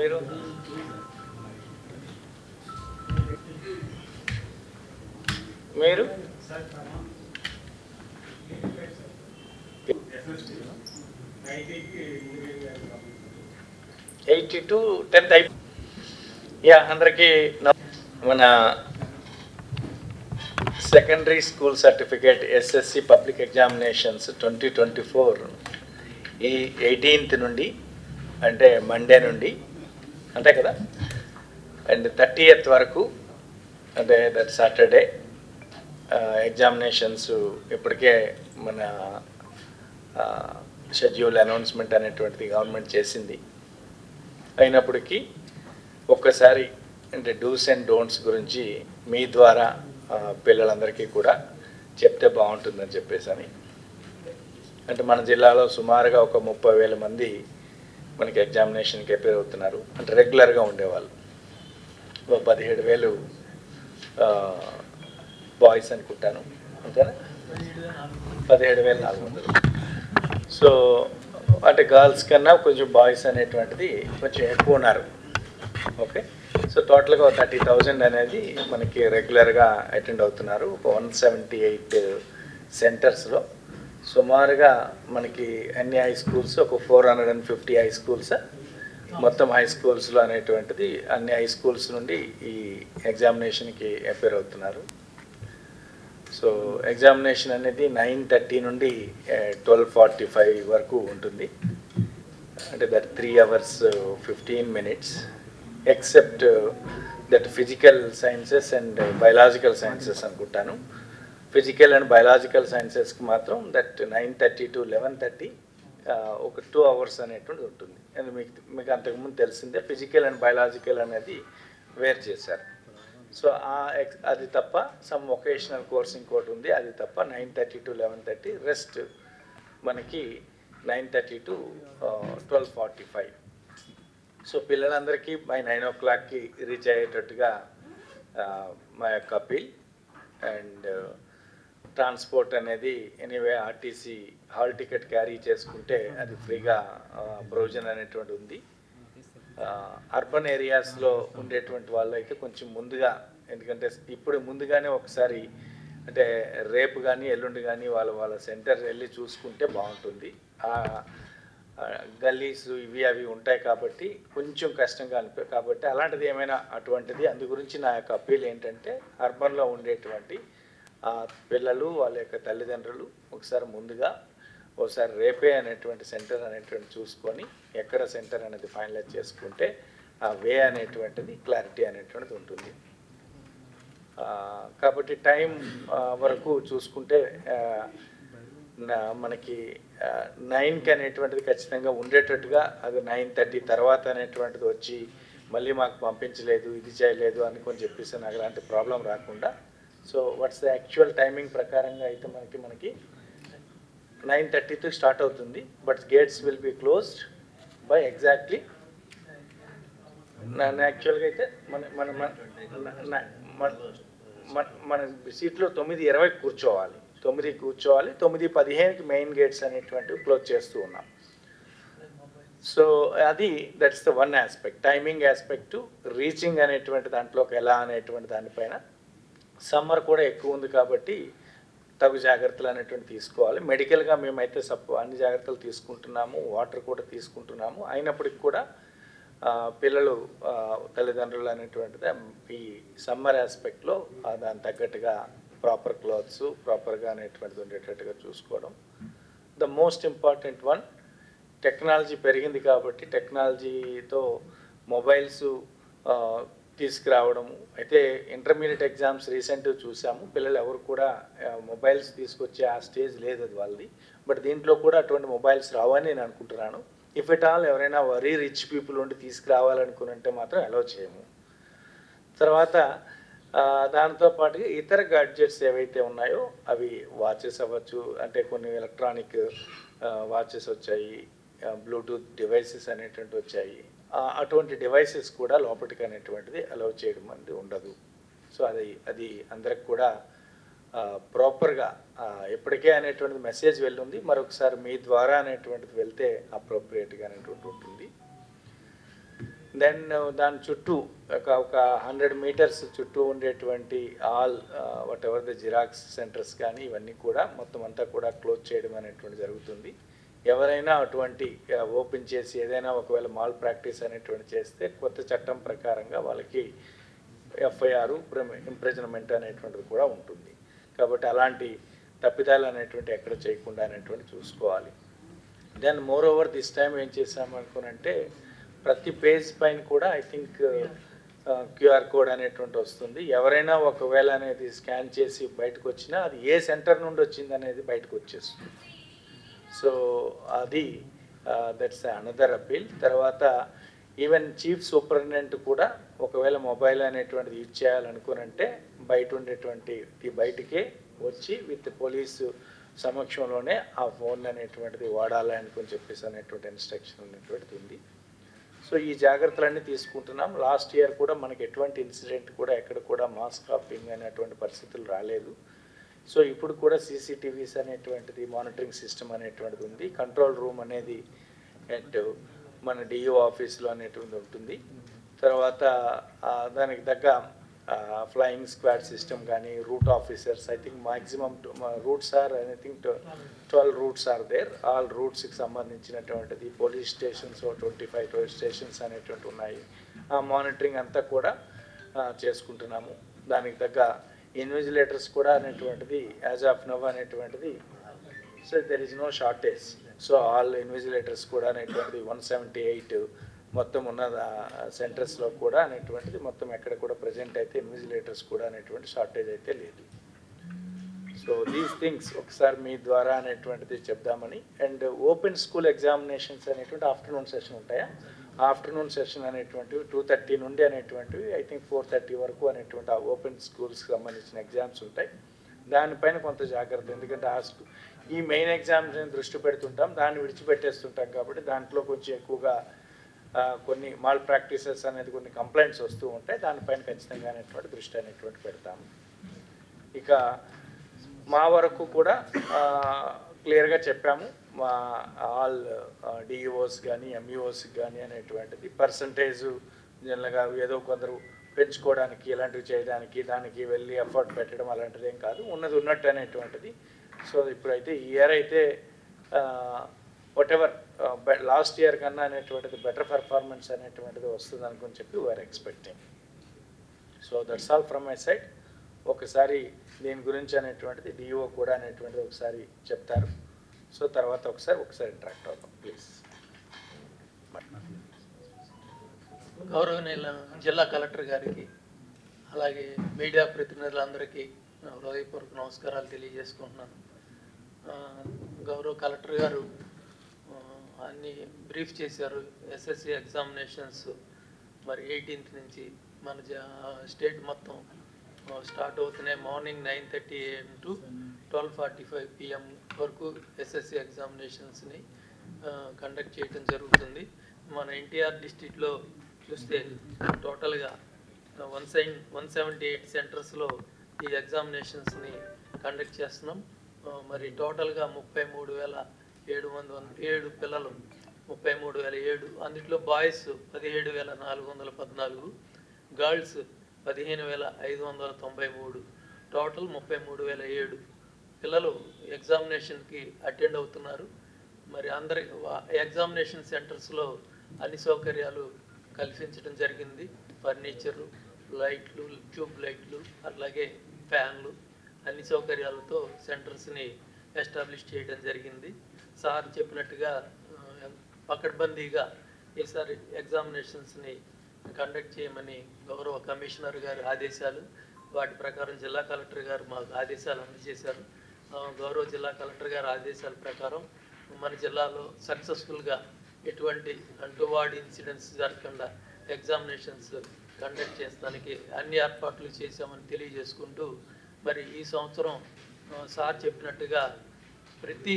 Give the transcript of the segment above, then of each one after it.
మీరు మీరు 82 10th yeah అందరికీ మన secondary school certificate SSC public examinations 2024 ఈ 18th నుండి అంటే మండే నుండి అంతే కదా అండ్ 30th వరకు అంటే దట్ సాటర్డే ఎగ్జామినేషన్స్ ఇప్పటికే మన షెడ్యూల్ అనౌన్స్మెంట్ అనేటువంటిది గవర్నమెంట్ చేసింది. అయినప్పటికీ ఒక్కసారి అంటే డూస్ అండ్ డోంట్స్ గురించి మీ ద్వారా పిల్లలందరికీ కూడా చెప్తే బాగుంటుందని చెప్పేసి అని అంటే మన జిల్లాలో సుమారుగా ఒక 30,000 మంది మనకి ఎగ్జామినేషన్కి అపేర్ అవుతున్నారు. అంటే రెగ్యులర్గా ఉండేవాళ్ళు 17,000 బాయ్స్ అనుకుంటాను అంతేనా 17,400. సో అంటే గర్ల్స్ కన్నా కొంచెం బాయ్స్ అనేటువంటిది కొంచెం ఎక్కువ ఉన్నారు. ఓకే సో టోటల్గా 30,000 అనేది మనకి రెగ్యులర్గా అటెండ్ అవుతున్నారు. 178 సెంటర్స్లో సుమారుగా మనకి అన్ని హై స్కూల్స్ ఒక 450 హై స్కూల్స్ మొత్తం హై స్కూల్స్లో అనేటువంటిది అన్ని హై స్కూల్స్ నుండి ఈ ఎగ్జామినేషన్కి అపేర్ అవుతున్నారు. సో ఎగ్జామినేషన్ అనేది 9:30 నుండి 12:45 వరకు ఉంటుంది. అంటే that 3 hours 15 minutes except that physical sciences and biological sciences అనుకుంటాను. ఫిజికల్ అండ్ బయలాజికల్ సైన్సెస్కి మాత్రం దట్ 9:30 to 11:30 ఒక 2 hours అనేటువంటిది ఉంటుంది. అండ్ మీకు అంతకుముందు తెలిసిందే ఫిజికల్ అండ్ బయలాజికల్ అనేది వేరు చేశారు. సో అది తప్ప సమ్ వొకేషనల్ కోర్స్ ఇంకోటి ఉంది, అది తప్ప 9:30 to 11:30 రెస్ట్ మనకి 9:30 to 12:45. సో పిల్లలందరికీ బై 9 o'clockకి రీచ్ అయ్యేటట్టుగా మా యొక్క అప్పీల్. అండ్ ట్రాన్స్పోర్ట్ అనేది anyway RTC hall ticket carry చేసుకుంటే అది ఫ్రీగా ప్రొవిజన్ అనేటువంటి ఉంది. అర్బన్ ఏరియాస్లో ఉండేటువంటి వాళ్ళు అయితే కొంచెం ముందుగా, ఎందుకంటే ఇప్పుడు ముందుగానే ఒకసారి అంటే రేపు కానీ ఎల్లుండి కానీ వాళ్ళ సెంటర్ వెళ్ళి చూసుకుంటే బాగుంటుంది. గల్లీస్ ఇవి అవి ఉంటాయి కాబట్టి కొంచెం కష్టంగా కాబట్టి అలాంటిది ఏమైనా అటువంటిది అందు గురించి నా యొక్క అప్పీల్ ఏంటంటే అర్బన్లో ఉండేటువంటి పిల్లలు వాళ్ళ యొక్క తల్లిదండ్రులు ఒకసారి ముందుగా ఒకసారి రేపే అనేటువంటి సెంటర్ అనేటువంటి చూసుకొని ఎక్కడ సెంటర్ అనేది ఫైనలైజ్ చేసుకుంటే ఆ వే అనేటువంటిది క్లారిటీ అనేటువంటిది ఉంటుంది. కాబట్టి టైం వరకు చూసుకుంటే మనకి 9కి అనేటువంటిది ఖచ్చితంగా ఉండేటట్టుగా, అది 9:30 తర్వాత అనేటువంటిది వచ్చి మళ్ళీ మాకు పంపించలేదు ఇది చేయలేదు అనుకొని చెప్పేసి నాకు అలాంటి ప్రాబ్లం రాకుండా so what's the actual timing ప్రకారంగా అయితే మనకి 9:30తో స్టార్ట్ అవుతుంది. But gates will be closed by exactly యాక్చువల్గా అయితే మన సీట్లో 9:20 కూర్చోవాలి. 9:15కి మెయిన్ గేట్స్ అనేటువంటివి క్లోజ్ చేస్తూ ఉన్నాం. సో అది that's the one aspect. Timing aspect, reaching అనేటువంటి దాంట్లోకి ఎలా అనేటువంటి దానిపైన సమ్మర్ కూడా ఎక్కువ ఉంది కాబట్టి తగు జాగ్రత్తలు అనేటువంటి తీసుకోవాలి. మెడికల్గా మేమైతే అన్ని జాగ్రత్తలు తీసుకుంటున్నాము, వాటర్ కూడా తీసుకుంటున్నాము. అయినప్పటికి కూడా పిల్లలు తల్లిదండ్రులు అనేటువంటిది ఈ సమ్మర్ ఆస్పెక్ట్లో దాని తగ్గట్టుగా ప్రాపర్ క్లాత్స్ ప్రాపర్గా అనేటువంటిది ఉండేటట్టుగా చూసుకోవడం. The most important one, technology పెరిగింది కాబట్టి టెక్నాలజీతో మొబైల్స్ తీసుకురావడము. అయితే ఇంటర్మీడియట్ ఎగ్జామ్స్ రీసెంట్గా చూసాము, పిల్లలు ఎవరు కూడా మొబైల్స్ తీసుకొచ్చే ఆ స్టేజ్ లేదు అది వాళ్ళది. బట్ దీంట్లో కూడా అటువంటి మొబైల్స్ రావని నేను అనుకుంటున్నాను. ఇఫ్ ఎట్ ఆల్ ఎవరైనా వెరీ రిచ్ పీపుల్ ఉండి తీసుకురావాలనుకునంటే మాత్రం అలౌ చేయము. తర్వాత దాంతోపాటుగా ఇతర గాడ్జెట్స్ ఏవైతే ఉన్నాయో అవి వాచెస్ అవ్వచ్చు, అంటే కొన్ని ఎలక్ట్రానిక్ వాచెస్ వచ్చాయి, బ్లూటూత్ డివైసెస్ అనేటువంటివి వచ్చాయి. అటువంటి డివైసెస్ కూడా లోపలికి అనేటువంటిది అలౌ చేయడం అనేది ఉండదు. సో అది అందరికి కూడా ప్రాపర్గా ఎప్పటికే అనేటువంటిది మెసేజ్ వెళ్ళుంది. మరొకసారి మీ ద్వారా అనేటువంటిది వెళ్తే అప్రోప్రియేట్గా అనేటువంటి ఉంటుంది. దెన్ దాని చుట్టూ ఒక 100 మీటర్స్ చుట్టూ ఉండేటువంటి all what ever the xerox centres కానీ ఇవన్నీ కూడా మొత్తం అంతా కూడా క్లోజ్ చేయడం అనేటువంటి జరుగుతుంది. ఎవరైనా అటువంటి ఓపెన్ చేసి ఏదైనా ఒకవేళ మాల్ ప్రాక్టీస్ అనేటువంటి చేస్తే కొత్త చట్టం ప్రకారంగా వాళ్ళకి ఎఫ్ఐఆర్ ఇంప్రెజన్మెంట్ అనేటువంటిది కూడా ఉంటుంది. కాబట్టి అలాంటి తప్పిదాలు అనేటువంటి ఎక్కడ చేయకుండా అనేటువంటి చూసుకోవాలి. Then moreover this time ఏం చేసామనుకునంటే ప్రతి పేజ్ పైన కూడా ఐ థింక్ క్యూఆర్ కోడ్ అనేటువంటి వస్తుంది. ఎవరైనా ఒకవేళ అనేది స్కాన్ చేసి బయటకు వచ్చినా అది ఏ సెంటర్ నుండి వచ్చింది అనేది బయటకు వచ్చేస్తుంది. సో అది దట్స్ అనదర్ అపీల్. తర్వాత ఈవెన్ చీఫ్ సూపరింటెండెంట్ కూడా ఒకవేళ మొబైల్ అనేటువంటిది యూజ్ చేయాలనుకునంటే బయట ఉండేటువంటి బయటికే వచ్చి విత్ పోలీసు సమక్షంలోనే ఆ ఫోన్ అనేటువంటిది వాడాలి అనుకుని చెప్పేసి అనేటువంటి ఇన్స్ట్రక్షన్ అనేటువంటిది ఉంది. సో ఈ జాగ్రత్తలన్నీ తీసుకుంటున్నాం. లాస్ట్ ఇయర్ కూడా మనకి ఎటువంటి ఇన్సిడెంట్ కూడా ఎక్కడ కూడా మాస్ కాపింగ్ అనేటువంటి పరిస్థితులు రాలేదు. సో ఇప్పుడు కూడా సీసీటీవీస్ అనేటువంటిది మానిటరింగ్ సిస్టమ్ అనేటువంటిది ఉంది. కంట్రోల్ రూమ్ అనేది అట్ మన డిఓ ఆఫీస్లో అనేటువంటిది ఉంటుంది. తర్వాత దానికి తగ్గ ఫ్లయింగ్ స్క్వాడ్ సిస్టమ్ కానీ route officers I think maximum routes are I think 12 routes are there. All రూట్స్కి సంబంధించినటువంటిది పోలీస్ స్టేషన్స్ 25 స్టేషన్స్ అనేటువంటి ఉన్నాయి. ఆ మానిటరింగ్ అంతా కూడా చేసుకుంటున్నాము. దానికి తగ్గ ఇన్విజిలేటర్స్ కూడా అనేటువంటిది యాజ్ ఆఫ్ నవ్ అనేటువంటిది so there is no shortage. So all invigilators కూడా అనేటువంటిది 178 మొత్తం ఉన్న సెంటర్స్లో కూడా అనేటువంటిది మొత్తం ఎక్కడ కూడా ప్రజెంట్ అయితే ఇన్విజిలేటర్స్ కూడా అనేటువంటి షార్టేజ్ అయితే లేదు. సో దీస్ థింగ్స్ ఒకసారి మీ ద్వారా అనేటువంటిది చెప్దామని. అండ్ ఓపెన్ స్కూల్ ఎగ్జామినేషన్స్ అనేటువంటి ఆఫ్టర్నూన్ సెషన్ ఉంటాయా? ఆఫ్టర్నూన్ సెషన్ అనేటువంటివి 2:30 నుండి అనేటువంటివి ఐ థింక్ 4:30 వరకు అనేటువంటి ఆ ఓపెన్ స్కూల్స్కి సంబంధించిన ఎగ్జామ్స్ ఉంటాయి. దానిపైన కొంత జాగ్రత్త, ఎందుకంటే ఈ మెయిన్ ఎగ్జామ్స్ దృష్టి పెడుతుంటాం, దాన్ని విడిచిపెట్టేస్తుంటాం. కాబట్టి దాంట్లో కొంచెం ఎక్కువగా కొన్ని మాల్ ప్రాక్టీసెస్ అనేది కొన్ని కంప్లైంట్స్ వస్తూ ఉంటాయి. దానిపైన ఖచ్చితంగా అనేటువంటి దృష్టి అనేటువంటి పెడతాము. ఇక మా వరకు కూడా క్లియర్గా చెప్పాము. మా ఆల్ డిఈఓస్ కానీ ఎంఈఓస్ కానీ అనేటువంటిది పర్సంటేజు జనరల్గా ఏదో కొందరు పెంచుకోవడానికి ఇలాంటివి చేయడానికి దానికి వెళ్ళి ఎఫర్ట్ పెట్టడం అలాంటిది ఏం కాదు, ఉన్నది ఉన్నట్టు అనేటువంటిది. సో ఇప్పుడైతే ఈ ఇయర్ అయితే వాట్ ఎవర్ లాస్ట్ ఇయర్ కన్నా అనేటువంటిది బెటర్ పెర్ఫార్మెన్స్ అనేటువంటిది వస్తుంది అనుకుని చెప్పి we are expecting. So that's all from my side. ఒకసారి దీని గురించి అనేటువంటిది డిఓ కూడా అనేటువంటిది ఒకసారి చెప్తారు. సో తర్వాత ఒకసారి ఇంటరాక్ట్ అవుతాం ప్లీజ్. గౌరవనీయుల జిల్లా కలెక్టర్ గారికి అలాగే మీడియా ప్రతినిధులందరికీ హృదయపూర్వక నమస్కారాలు తెలియజేసుకుంటున్నాను. గౌరవ కలెక్టర్ గారు అన్ని బ్రీఫ్ చేశారు. ఎస్ఎస్సి ఎగ్జామినేషన్స్ మరి 18th నుంచి మన స్టేట్ మొత్తం స్టార్ట్ అవుతున్నాయి. మార్నింగ్ 9:30 AM to 12:45 PM వరకు ఎస్ఎస్సి ఎగ్జామినేషన్స్ని కండక్ట్ చేయడం జరుగుతుంది. మన ఎన్టీఆర్ డిస్ట్రిక్ట్లో చూస్తే టోటల్గా 178 సెంటర్స్లో ఈ ఎగ్జామినేషన్స్ని కండక్ట్ చేస్తున్నాం. మరి టోటల్గా 33,707 పిల్లలు, 33,007. అందులో బాయ్స్ 17,414, గర్ల్స్ 15,593, టోటల్ 33,007 పిల్లలు ఎగ్జామినేషన్కి అటెండ్ అవుతున్నారు. మరి అందరి ఎగ్జామినేషన్ సెంటర్స్లో అన్ని సౌకర్యాలు కల్పించడం జరిగింది. ఫర్నిచరు, లైట్లు, ట్యూబ్ లైట్లు, అలాగే ఫ్యాన్లు, అన్ని సౌకర్యాలతో సెంటర్స్ని ఎస్టాబ్లిష్ చేయడం జరిగింది. సార్ చెప్పినట్టుగా పకడ్బందీగా ఈసారి ఎగ్జామినేషన్స్ని కండక్ట్ చేయమని గౌరవ కమిషనర్ గారి ఆదేశాలు, వాటి ప్రకారం జిల్లా కలెక్టర్ గారు మాకు ఆదేశాలు అందజేశారు. గౌరవ జిల్లా కలెక్టర్ గారి ఆదేశాల ప్రకారం మన జిల్లాలో సక్సెస్ఫుల్గా ఎటువంటి అంటువార్డ్ ఇన్సిడెంట్స్ జరగకుండా ఎగ్జామినేషన్స్ కండక్ట్ చేస్తానికి అన్ని ఏర్పాట్లు చేశామని తెలియజేసుకుంటూ, మరి ఈ సంవత్సరం సార్ చెప్పినట్టుగా ప్రతి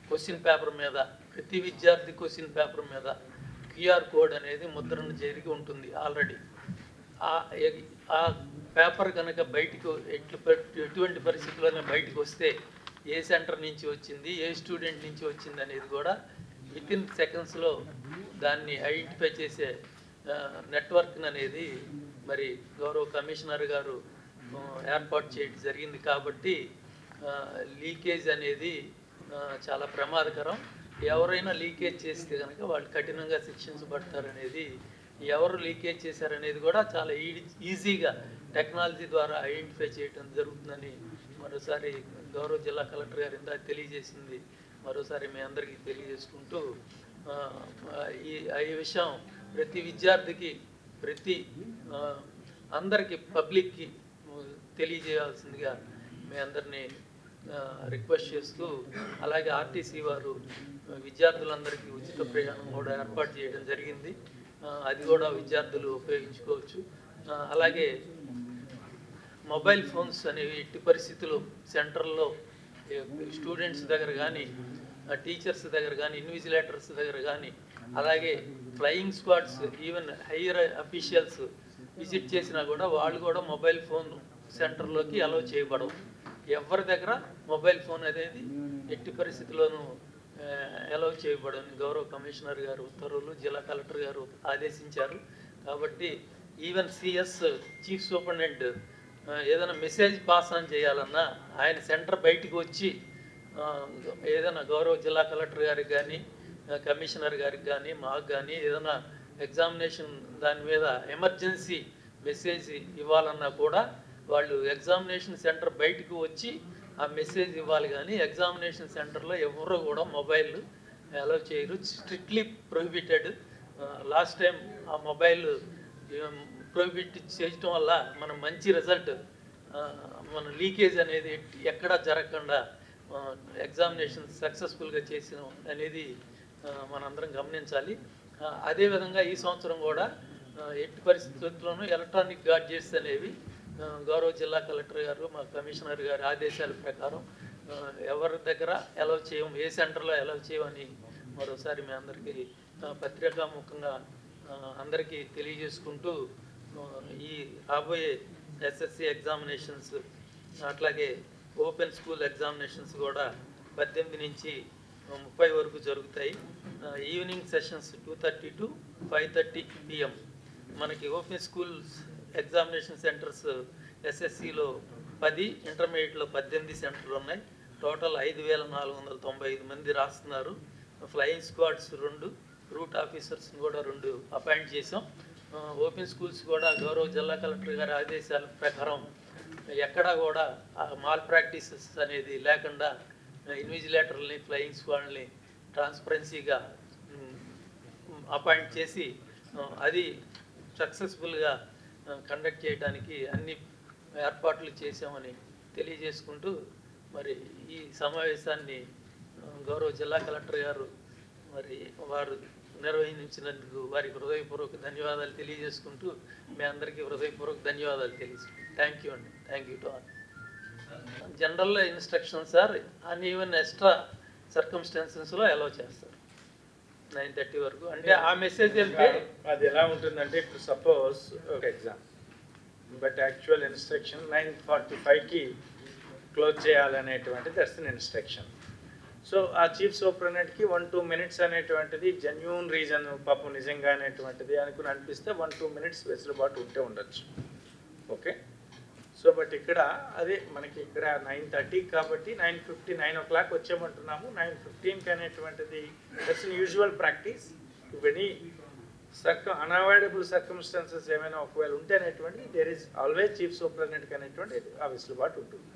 క్వశ్చన్ పేపర్ మీద, ప్రతి విద్యార్థి క్వశ్చన్ పేపర్ మీద క్యూఆర్ కోడ్ అనేది ముద్రణ జరిగి ఉంటుంది ఆల్రెడీ. ఆ పేపర్ కనుక బయటకు ఎటువంటి పరిస్థితుల్లోనే బయటకు వస్తే ఏ సెంటర్ నుంచి వచ్చింది, ఏ స్టూడెంట్ నుంచి వచ్చింది అనేది కూడా వితిన్ సెకండ్స్లో దాన్ని ఐడెంటిఫై చేసే నెట్వర్క్ అనేది మరి గౌరవ కమిషనర్ గారు ఏర్పాటు చేయడం జరిగింది కాబట్టి లీకేజ్ అనేది చాలా ప్రమాదకరం. ఎవరైనా లీకేజ్ చేస్తే కనుక వాళ్ళు కఠినంగా శిక్షించబడతారనేది, ఎవరు లీకేజ్ చేశారనేది కూడా చాలా ఈజీగా టెక్నాలజీ ద్వారా ఐడెంటిఫై చేయడం జరుగుతుందని మరోసారి గౌరవ జిల్లా కలెక్టర్ గారు ఇందాక తెలియజేసింది మరోసారి మీ అందరికీ తెలియజేసుకుంటూ, ఈ విషయం ప్రతి విద్యార్థికి అందరికీ పబ్లిక్కి తెలియజేయాల్సిందిగా మీ అందరినీ రిక్వెస్ట్ చేస్తూ, అలాగే ఆర్టీసీ వారు విద్యార్థులందరికీ ఉచిత ప్రయాణం కూడా ఏర్పాటు చేయడం జరిగింది. అది కూడా విద్యార్థులు ఉపయోగించుకోవచ్చు. అలాగే మొబైల్ ఫోన్స్ అనేవి ఎట్టి పరిస్థితుల్లో సెంటర్లో స్టూడెంట్స్ దగ్గర కానీ, టీచర్స్ దగ్గర కానీ, ఇన్విజిలేటర్స్ దగ్గర కానీ, అలాగే flying squads, even higher officials visit చేసినా కూడా వాళ్ళు కూడా మొబైల్ ఫోన్ సెంటర్లోకి అలౌ చేయబడవు. ఎవరి దగ్గర మొబైల్ ఫోన్ అనేది ఎట్టి పరిస్థితుల్లోనూ అలౌ చేయబడని గౌరవ కమిషనర్ గారు ఉత్తర్వులు, జిల్లా కలెక్టర్ గారు ఆదేశించారు. కాబట్టి ఈవెన్ సిఎస్ చీఫ్ సూపరింటెండెంట్ ఏదైనా మెసేజ్ పాస్ ఆన్ చేయాలన్నా ఆయన సెంటర్ బయటికి వచ్చి ఏదైనా గౌరవ జిల్లా కలెక్టర్ గారికి కానీ, కమిషనర్ గారికి కానీ, మాకు కానీ ఏదైనా ఎగ్జామినేషన్ దాని మీద ఎమర్జెన్సీ మెసేజ్ ఇవ్వాలన్నా కూడా వాళ్ళు ఎగ్జామినేషన్ సెంటర్ బయటకు వచ్చి ఆ మెసేజ్ ఇవ్వాలి. కానీ ఎగ్జామినేషన్ సెంటర్లో ఎవరు కూడా మొబైల్ అలౌ చేయరు, స్ట్రిక్ట్లీ ప్రొహిబిటెడ్. లాస్ట్ టైం ఆ మొబైల్ ప్రొహిబిట్ చేయటం వల్ల మనం మంచి రిజల్ట్, మన లీకేజ్ అనేది ఎక్కడా జరగకుండా ఎగ్జామినేషన్ సక్సెస్ఫుల్గా చేసిన అనేది మనందరం గమనించాలి. అదేవిధంగా ఈ సంవత్సరం కూడా ఎట్టి పరిస్థితుల్లోనూ ఎలక్ట్రానిక్ గాడ్జెట్స్ అనేవి గౌరవ జిల్లా కలెక్టర్ గారు, మా కమిషనర్ గారి ఆదేశాల ప్రకారం ఎవరి దగ్గర అలౌ చేయం, ఏ సెంటర్లో అలౌ చేయమని మరోసారి మీ అందరికీ పత్రికాముఖంగా అందరికీ తెలియజేసుకుంటూ, ఈ రాబోయే ఎస్ఎస్సి ఎగ్జామినేషన్స్ అట్లాగే ఓపెన్ స్కూల్ ఎగ్జామినేషన్స్ కూడా 18 నుంచి 30 వరకు జరుగుతాయి. Evening sessions 2:30 to 5:30 PM. మనకి ఓపెన్ స్కూల్స్ ఎగ్జామినేషన్ సెంటర్స్ ఎస్ఎస్సిలో 10, ఇంటర్మీడియట్లో 18 సెంటర్లు ఉన్నాయి. టోటల్ 5,495 మంది రాస్తున్నారు. ఫ్లయింగ్ స్క్వాడ్స్ 2, రూట్ ఆఫీసర్స్ని కూడా 2 అపాయింట్ చేసాం. ఓపెన్ స్కూల్స్ కూడా గౌరవ జిల్లా కలెక్టర్ గారి ఆదేశాల ప్రకారం ఎక్కడా కూడా మాల్ ప్రాక్టీసెస్ అనేది లేకుండా ఇన్విజిలేటర్లని, ఫ్లయింగ్ స్క్వాడ్ని ట్రాన్స్పరెన్సీగా అపాయింట్ చేసి అది సక్సెస్ఫుల్గా కండక్ట్ చేయడానికి అన్ని ఏర్పాట్లు చేసామని తెలియజేసుకుంటూ, మరి ఈ సమావేశాన్ని గౌరవ జిల్లా కలెక్టర్ గారు మరి వారు నిర్వహించినందుకు వారికి హృదయపూర్వక ధన్యవాదాలు తెలియజేసుకుంటూ, మీ అందరికీ హృదయపూర్వక ధన్యవాదాలు తెలియజేసుకుంటాం. థ్యాంక్ యూ అండి. Thank you to all. జనరల్లో ఇన్స్ట్రక్షన్స్ సార్ అన్ఈవెన్ ఎక్స్ట్రా సర్కమ్స్టాన్సెస్లో అలౌ చేస్తారు 9:30 వరకు. అంటే ఆ మెసేజ్ వెళ్తే అది ఎలా ఉంటుందంటే, ఇప్పుడు సపోజ్ ఒక ఎగ్జామ్, బట్ యాక్చువల్ ఇన్స్ట్రక్షన్ 9:45కి క్లోజ్ చేయాలనేటువంటి దట్స్ అన్ ఇన్స్ట్రక్షన్. సో ఆ చీఫ్ సూపరింటెండెంట్కి 1-2 minutes అనేటువంటిది జెన్యూన్ రీజన్, పాపం నిజంగా అనేటువంటిది అనుకుని అనిపిస్తే 1-2 minutes వెసులుబాటు ఉంటే ఉండొచ్చు. ఓకే. సో బట్ ఇక్కడ అదే మనకి ఇక్కడ 9:30 కాబట్టి 9:50, 9 o'clock వచ్చేమంటున్నాము. 9:15 అనేటువంటిది that's an usual practice. Any unavoidable circumstances ఏమైనా ఒకవేళ ఉంటే అనేటువంటిది దేర్ ఈజ్ ఆల్వేస్ చీఫ్ సూపరింటెండెంట్కి అనేటువంటి ఆ వెసులుబాటు ఉంటుంది.